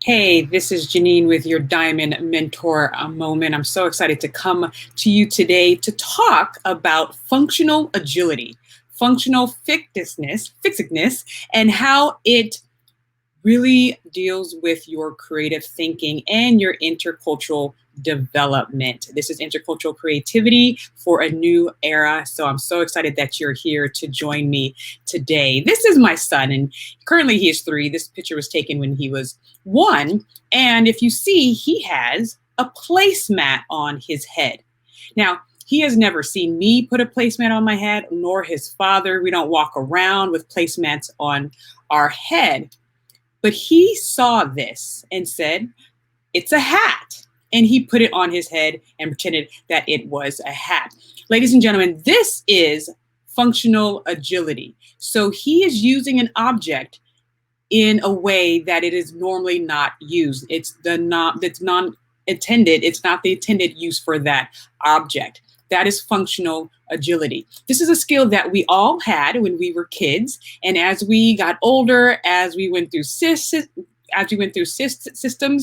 Hey, this is Janine with your Diamond Mentor Moment. I'm so excited to come to you today to talk about functional agility, functional fixedness, and how it really deals with your creative thinking and your intercultural development. This is intercultural creativity for a new era. So I'm so excited that you're here to join me today. This is my son, and currently he is 3. This picture was taken when he was 1. And if you see, he has a placemat on his head. Now, he has never seen me put a placemat on my head, nor his father. We don't walk around with placemats on our head. But he saw this and said, it's a hat. And he put it on his head and pretended that it was a hat. Ladies and gentlemen, this is functional agility. So he is using an object in a way that it is normally not used. It's not the intended use for that object. That is functional agility. This is a skill that we all had when we were kids, and as we got older, as we went through systems,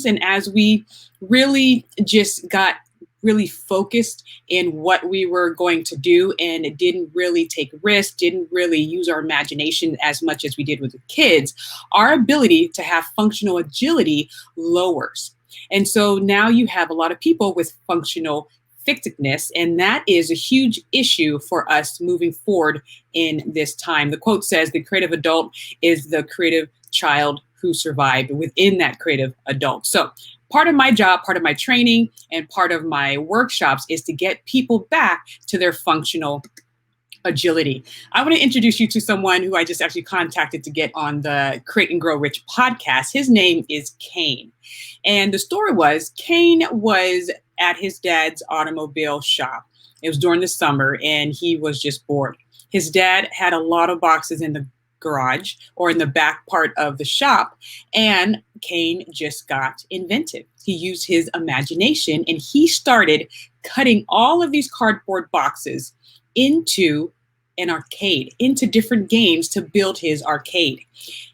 and as we really just got really focused in what we were going to do, and it didn't really take risks, didn't really use our imagination as much as we did with the kids, our ability to have functional agility lowers. And so now you have a lot of people with functional fixedness, and that is a huge issue for us moving forward in this time. The quote says, the creative adult is the creative child who survived within that creative adult. So part of my job, part of my training, and part of my workshops is to get people back to their functional agility. I want to introduce you to someone who I just actually contacted to get on the Create and Grow Rich podcast. His name is Kane. And the story was, Kane was at his dad's automobile shop. It was during the summer, and he was just bored. His dad had a lot of boxes in the garage or in the back part of the shop, and Kane just got inventive. He used his imagination, and he started cutting all of these cardboard boxes into an arcade, into different games to build his arcade.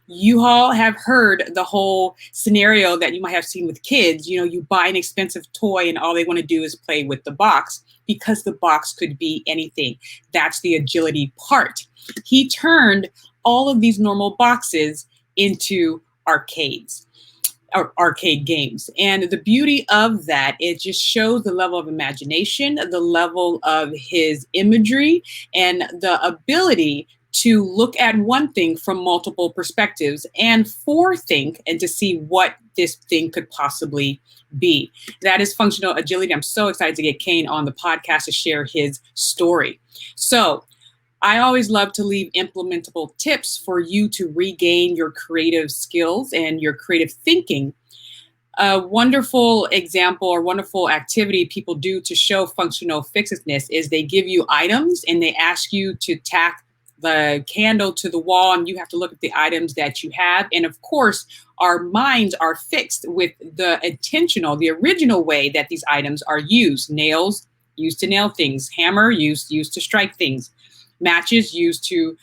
You all have heard the whole scenario that you might have seen with kids. You know, you buy an expensive toy and all they want to do is play with the box, because the box could be anything. That's the agility part. He turned all of these normal boxes into arcades. Or arcade games. And the beauty of that, it just shows the level of imagination, the level of his imagery, and the ability to look at one thing from multiple perspectives and forethink and to see what this thing could possibly be. That is functional agility. I'm so excited to get Kane on the podcast to share his story. So I always love to leave implementable tips for you to regain your creative skills and your creative thinking. A wonderful example or wonderful activity people do to show functional fixedness is they give you items and they ask you to tack the candle to the wall, and you have to look at the items that you have. And of course, our minds are fixed with the original way that these items are used. Nails used to nail things, hammer used to strike things, matches used to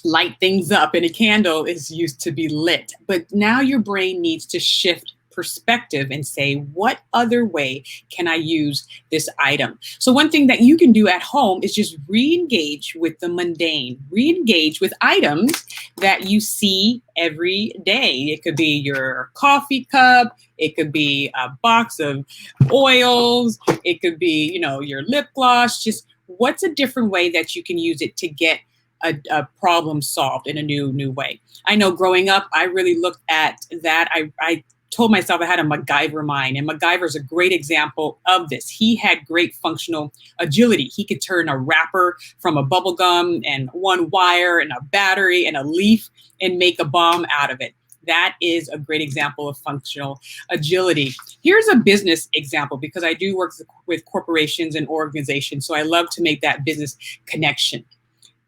light things up, and a candle is used to be lit. But now your brain needs to shift perspective and say, what other way can I use this item? So one thing that you can do at home is just re-engage with the mundane, re-engage with items that you see every day. It could be your coffee cup, it could be a box of oils, it could be, your lip gloss. Just what's a different way that you can use it to get a problem solved in a new way? I know growing up, I really looked at that. I told myself I had a MacGyver mind, and MacGyver is a great example of this. He had great functional agility. He could turn a wrapper from a bubble gum and one wire and a battery and a leaf and make a bomb out of it. That is a great example of functional agility. Here's a business example, because I do work with corporations and organizations, so I love to make that business connection.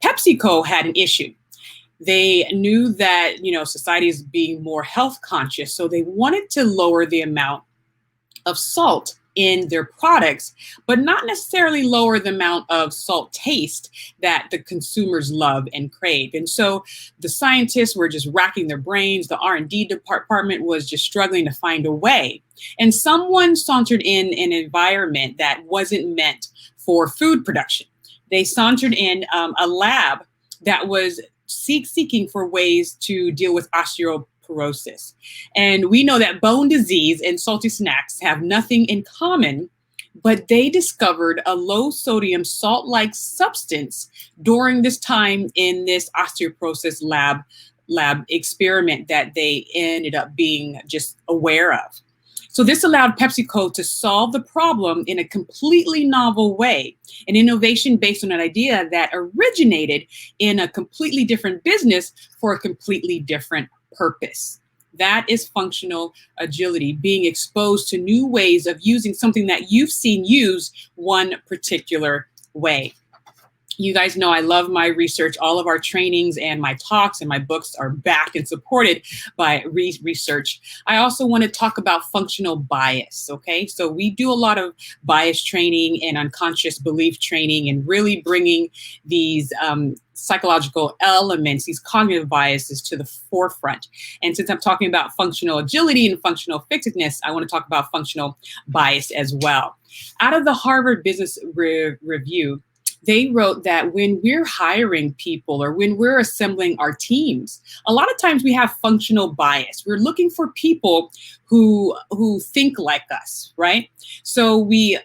PepsiCo had an issue. They knew that, society is being more health conscious, so they wanted to lower the amount of salt in their products, but not necessarily lower the amount of salt taste that the consumers love and crave. And so the scientists were just racking their brains. The R&D department was just struggling to find a way. And someone sauntered in an environment that wasn't meant for food production. They sauntered in a lab that was seeking for ways to deal with osteoporosis. And we know that bone disease and salty snacks have nothing in common, but they discovered a low sodium salt-like substance during this time in this osteoporosis lab experiment that they ended up being just aware of. So this allowed PepsiCo to solve the problem in a completely novel way, an innovation based on an idea that originated in a completely different business for a completely different purpose. That is functional agility, being exposed to new ways of using something that you've seen used one particular way. You guys know I love my research. All of our trainings and my talks and my books are backed and supported by research. I also want to talk about functional bias, okay? So we do a lot of bias training and unconscious belief training and really bringing these psychological elements, these cognitive biases to the forefront. And since I'm talking about functional agility and functional fixedness, I want to talk about functional bias as well. Out of the Harvard Business Review, they wrote that when we're hiring people or when we're assembling our teams, a lot of times we have functional bias. We're looking for people who think like us, right? So we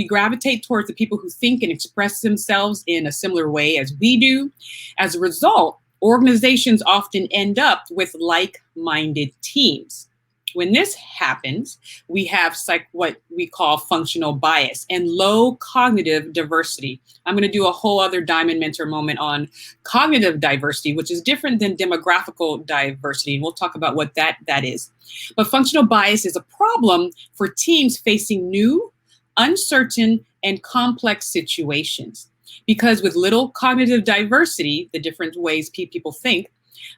gravitate towards the people who think and express themselves in a similar way as we do. As a result, organizations often end up with like-minded teams. When this happens, we have what we call functional bias and low cognitive diversity. I'm going to do a whole other Diamond Mentor moment on cognitive diversity, which is different than demographical diversity. And we'll talk about what that is. But functional bias is a problem for teams facing new, uncertain, and complex situations. Because with little cognitive diversity, the different ways people think,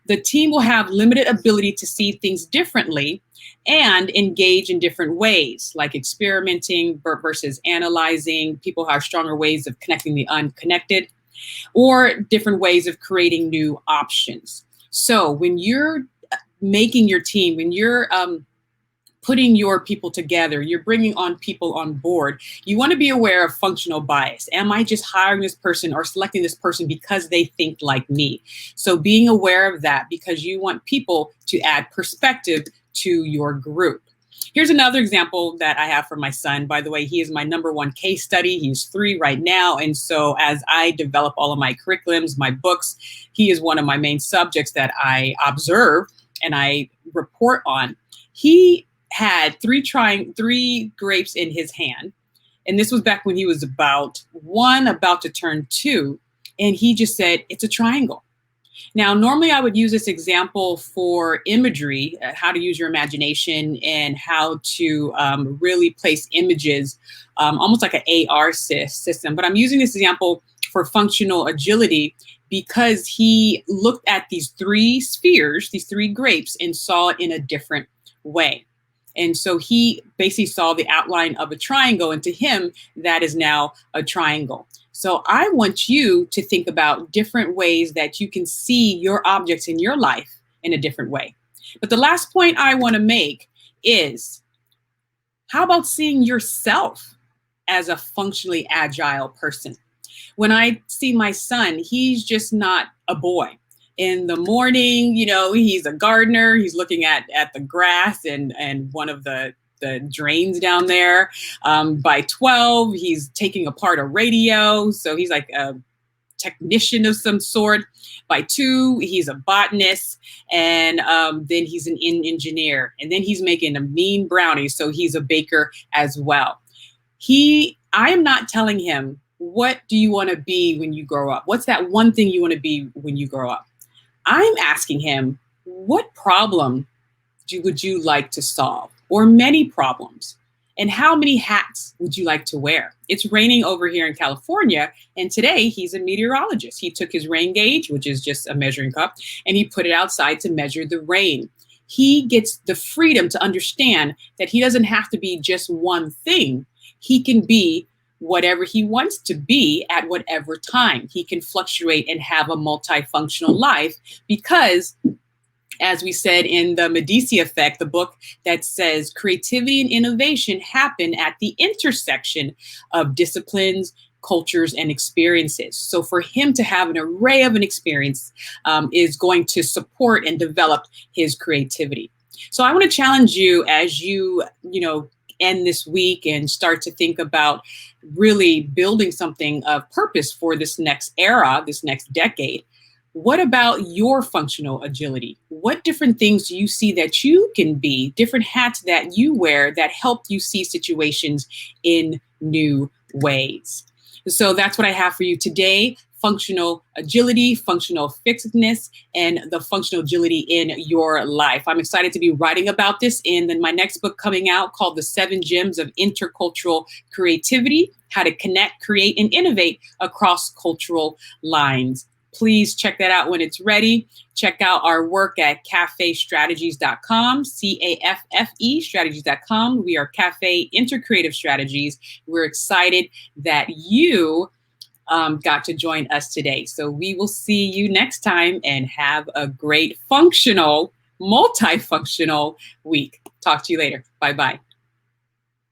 the team will have limited ability to see things differently and engage in different ways, like experimenting versus analyzing. People have stronger ways of connecting the unconnected, or different ways of creating new options. So when you're making your team, when you're putting your people together, you're bringing on people on board, you want to be aware of functional bias. Am I just hiring this person or selecting this person because they think like me? So being aware of that, because you want people to add perspective to your group. Here's another example that I have for my son. By the way, he is my #1 case study. He's 3 right now. And so as I develop all of my curriculums, my books, he is one of my main subjects that I observe and I report on. He had three grapes in his hand. And this was back when he was about to turn 2. And he just said, it's a triangle. Now, normally I would use this example for imagery, how to use your imagination and how to really place images, almost like an AR system. But I'm using this example for functional agility because he looked at these 3 spheres, these 3 grapes, and saw it in a different way. And so he basically saw the outline of a triangle, and to him, that is now a triangle. So I want you to think about different ways that you can see your objects in your life in a different way. But the last point I want to make is, how about seeing yourself as a functionally agile person? When I see my son, he's just not a boy. In the morning, you know, he's a gardener. He's looking at the grass and one of the drains down there. By 12, he's taking apart a radio. So he's like a technician of some sort. By 2, he's a botanist. And then he's an engineer. And then he's making a mean brownie. So he's a baker as well. I am not telling him, what do you want to be when you grow up? What's that one thing you want to be when you grow up? I'm asking him, what problem would you like to solve? Or many problems? And how many hats would you like to wear? It's raining over here in California, and today he's a meteorologist. He took his rain gauge, which is just a measuring cup, and he put it outside to measure the rain. he gets the freedom to understand that he doesn't have to be just one thing. He can be whatever he wants to be at whatever time. He can fluctuate and have a multifunctional life because, as we said in the Medici Effect, the book that says creativity and innovation happen at the intersection of disciplines, cultures, and experiences. So for him to have an array of an experience is going to support and develop his creativity. So I want to challenge you as you end this week and start to think about really building something of purpose for this next era, this next decade. What about your functional agility? What different things do you see that you can be, different hats that you wear that help you see situations in new ways? So that's what I have for you today. Functional agility, functional fixedness, and the functional agility in your life. I'm excited to be writing about this in my next book coming out called The 7 Gems of Intercultural Creativity, How to Connect, Create, and Innovate Across Cultural Lines. Please check that out when it's ready. Check out our work at caffestrategies.com, CAFFE strategies.com. We are CAFFE InterCreative Strategies. We're excited that you got to join us today. So we will see you next time and have a great functional, multifunctional week. Talk to you later. Bye-bye.